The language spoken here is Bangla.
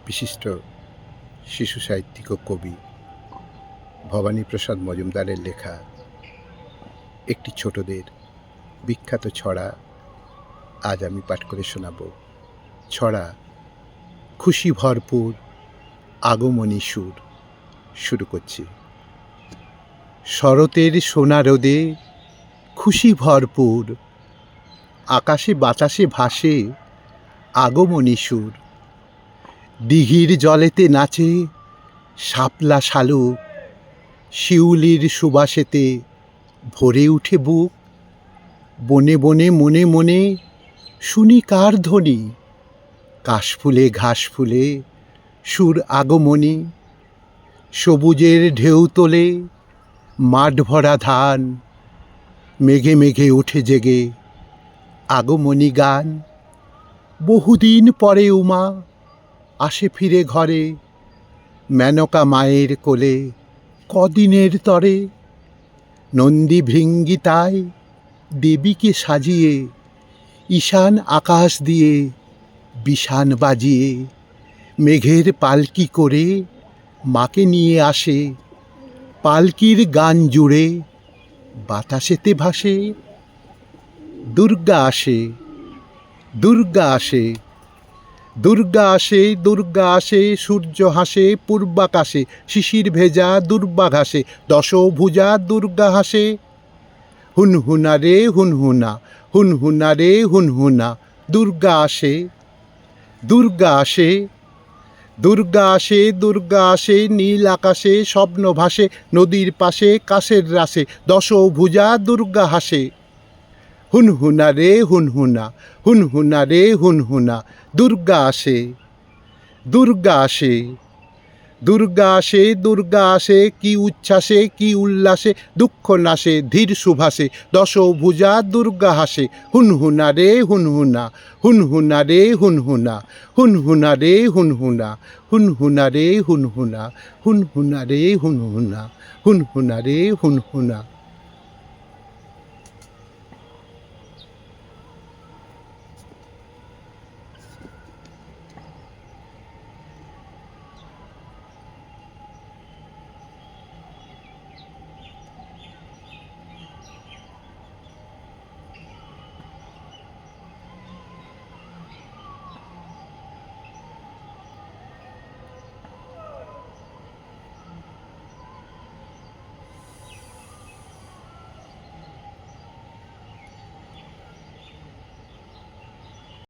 বিশিষ্ট শিশু সাহিত্যিক ও কবি ভবানীপ্রসাদ মজুমদারের লেখা একটি ছোটদের বিখ্যাত ছড়া আজ আমি পাঠ করে শোনাব। ছড়া খুশি ভরপুর আগমনী সুর। শুরু করছি। শরতের সোনা রোদে খুশি ভরপুর, আকাশে বাতাসে ভাসে আগমনী সুর। দিঘির জলেতে নাচে শাপলা শালুক, শিউলির সুবাসেতে ভরে উঠে বুক। বনে বনে মনে মনে শুনি কার ধ্বনি, কাশফুলে ঘাস ফুলে সুর আগমনী। সবুজের ঢেউ তোলে মাঠ ভরা ধান, মেঘে মেঘে ওঠে জেগে আগমনী গান। বহুদিন পরে উমা আসে ফিরে ঘরে, মেনকা মায়ের কোলে কদিনের তরে। নন্দী ভৃঙ্গিতায় দেবীকে সাজিয়ে, ঈশান আকাশ দিয়ে বিষান বাজিয়ে, মেঘের পালকি করে মাকে নিয়ে আসে। পালকির গান জুড়ে বাতাসেতে ভাসে, দুর্গা আসে, দুর্গা আসে, দুর্গা আসে, দুর্গা আসে। সূর্য হাসে পূর্বাকাশে, শিশির ভেজা দুর্বাঘাসে দশভুজা দুর্গা হাসে। হুনহুনা রে হুনহুনা, হুনহুনা রে হুনহুনা, দুর্গা আসে, দুর্গা আসে, দুর্গা আসে, দুর্গা আসে। নীল আকাশে স্বপ্ন ভাসে, নদীর পাশে কাশের রাশে দশভুজা দুর্গা হাসে। হুনহুনা রে হুনহুনা, হুনহুনা রে হুনহুনা, দুর্গা আসে, দুর্গা আসে, দুর্গা আসে, দুর্গা আসে। কি উচ্ছ্বাসে কি উল্লাসে দুঃখ নাশে ধীর সুভাষে দশভুজা দুর্গা হাসে। হুনহুনা রে হুনহুনা, হুনহুনা রে হুনহুনা, হুনহুনা রে হুনহুনা, হুনহুনা রে হুনহুনা, হুনহুনা রে হুনহুনা, হুনহুনা রে হুনহুনা।